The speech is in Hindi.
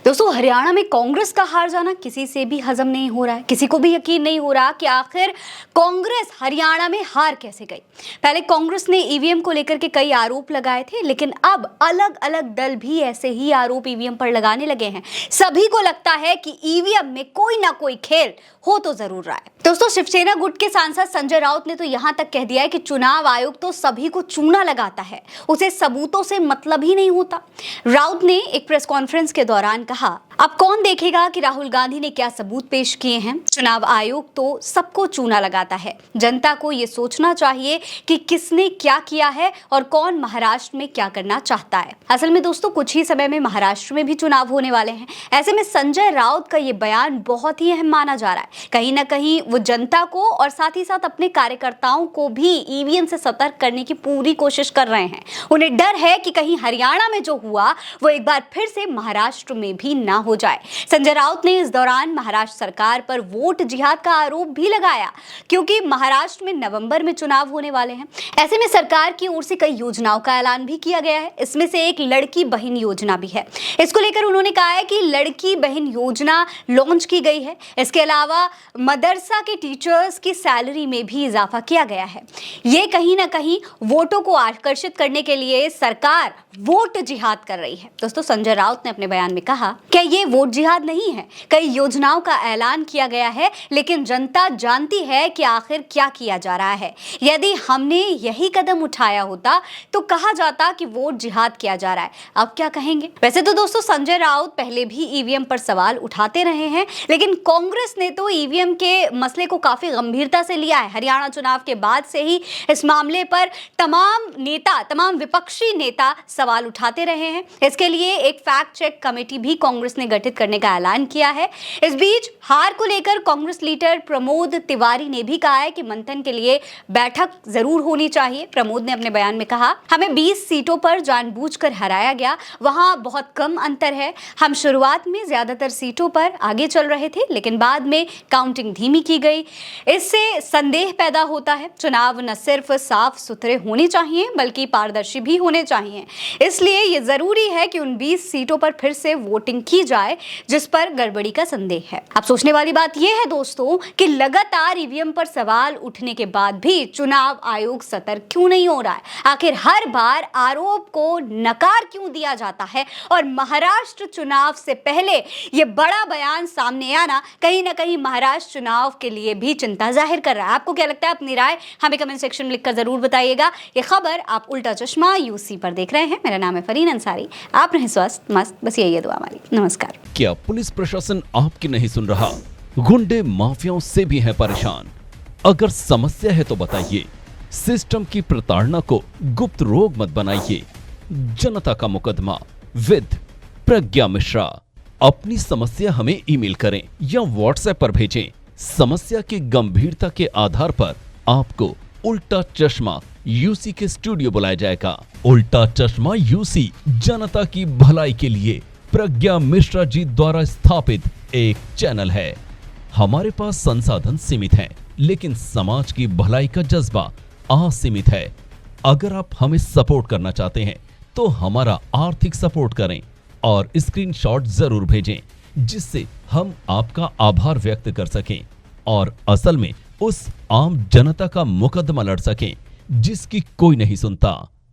दोस्तों, हरियाणा में कांग्रेस का हार जाना किसी से भी हजम नहीं हो रहा है। किसी को भी यकीन नहीं हो रहा कि आखिर कांग्रेस हरियाणा में हार कैसे गई। पहले कांग्रेस ने ईवीएम को लेकर के कई आरोप लगाए थे, लेकिन अब अलग अलग दल भी ऐसे ही आरोप ईवीएम पर लगाने लगे हैं। सभी को लगता है कि ईवीएम में कोई ना कोई खेल हो तो जरूर रहा है। दोस्तों, शिवसेना गुट के सांसद संजय राउत ने तो यहां तक कह दिया है कि चुनाव आयोग तो सभी को चूना लगाता है, उसे सबूतों से मतलब ही नहीं होता। राउत ने एक प्रेस कॉन्फ्रेंस के दौरान कहा, अब कौन देखेगा कि राहुल गांधी ने क्या सबूत पेश किए हैं। चुनाव आयोग तो सबको चूना लगाता है। जनता को यह सोचना चाहिए कि किसने क्या किया है और कौन महाराष्ट्र में क्या करना चाहता है। असल में दोस्तों, कुछ ही समय में महाराष्ट्र में भी चुनाव होने वाले हैं। ऐसे में संजय राउत का ये बयान बहुत ही अहम माना जा रहा है। कहीं ना कहीं वो जनता को और साथ ही साथ अपने कार्यकर्ताओं को भी ईवीएम से सतर्क करने की पूरी कोशिश कर रहे हैं। उन्हें डर है कि कहीं हरियाणा में जो हुआ वो एक बार फिर से महाराष्ट्र में भी ना हो जाए। संजय राउत ने इस दौरान महाराष्ट्र सरकार पर वोट जिहाद का आरोप भी लगाया, क्योंकि महाराष्ट्र में नवंबर में चुनाव होने वाले हैं। ऐसे में सरकार की ओर से कई योजनाओं का ऐलान भी किया गया है। इसमें से एक लड़की बहन योजना भी है। इसको लेकर उन्होंने कहा है कि लड़की बहन योजना लॉन्च की गई है। इसके अलावा मदरसा के टीचर्स की सैलरी में भी इजाफा किया गया है। ये कहीं ना कहीं वोटों को आकर्षित करने के लिए सरकार वोट जिहाद कर रही है। दोस्तों, संजय राउत ने अपने बयान में कहा कि ये वोट जिहाद नहीं है। कई योजनाओं का ऐलान किया गया है, लेकिन जनता जानती है कि आखिर क्या किया जा रहा है। यदि हमने यही कदम उठाया होता तो कहा जाता कि वोट जिहाद किया जा रहा है। अब क्या कहेंगे। वैसे तो दोस्तों, संजय राउत पहले भी ईवीएम पर सवाल उठाते रहे हैं, लेकिन कांग्रेस ने तो ईवीएम के मसले को काफी गंभीरता से लिया है। हरियाणा चुनाव के बाद से ही इस मामले पर तमाम विपक्षी नेता सवाल उठाते रहे हैं। इसके लिए एक फैक्ट चेक कमेटी भी कांग्रेस ने गठित करने का ऐलान किया है। इस बीच हार को लेकर कांग्रेस लीडर प्रमोद तिवारी ने भी कहा है कि मंथन के लिए बैठक जरूर होनी चाहिए। प्रमोद ने अपने बयान में कहा, हमें 20 सीटों पर जानबूझकर हराया गया, वहां बहुत कम अंतर है। हम शुरुआत में ज्यादातर सीटों पर आगे चल रहे थे, लेकिन बाद में काउंटिंग धीमी की गई। इससे संदेह पैदा होता है। चुनाव न सिर्फ साफ सुथरे होने चाहिए बल्कि पारदर्शी भी होने चाहिए। इसलिए यह जरूरी है कि उन 20 सीटों पर फिर से वोटिंग की जाए जिस पर गड़बड़ी का संदेह है। अब सोचने वाली बात यह है दोस्तों कि लगातार ईवीएम पर सवाल उठने के बाद भी चुनाव आयोग सतर्क क्यों नहीं हो रहा है। आखिर हर बार आरोप को नकार क्यों दिया जाता है और महाराष्ट्र चुनाव से पहले यह बड़ा बयान सामने आना कहीं ना कहीं महाराष्ट्र चुनाव के लिए भी चिंता जाहिर कर रहा है। आपको क्या लगता है? अपनी राय हमें कमेंट सेक्शन में लिखकर जरूर बताइएगा। ये खबर आप उल्टा चश्मा यूसी पर देख रहे हैं। मेरा नाम है फरीन अंसारी। आप रहे स्वस्थ मस्त, बस यही है दुआ हमारी। नमस्कार। क्या पुलिस प्रशासन आपकी नहीं सुन रहा? गुंडे माफियाओं से भी है परेशान। अगर समस्या है तो बताइए। सिस्टम की प्रताड़ना को गुप्त रोग मत बनाइए। जनता का मुकदमा विद प्रज्ञा मिश्रा। अपनी समस्या हमें ईमेल करें या व्हाट्सएप पर भेजें। समस्या की गंभीरता के आधार पर आपको उल्टा चश्मा यूसी के स्टूडियो बुलाया जाएगा। उल्टा चश्मा यूसी जनता की भलाई के लिए प्रज्ञा मिश्रा जी द्वारा स्थापित एक चैनल है। हमारे पास संसाधन सीमित हैं, लेकिन समाज की भलाई का जज्बा असीमित है। अगर आप हमें सपोर्ट करना चाहते हैं तो हमारा आर्थिक सपोर्ट करें और स्क्रीनशॉट जरूर भेजें, जिससे हम आपका आभार व्यक्त कर सकें और असल में उस आम जनता का मुकदमा लड़ सकें जिसकी कोई नहीं सुनता।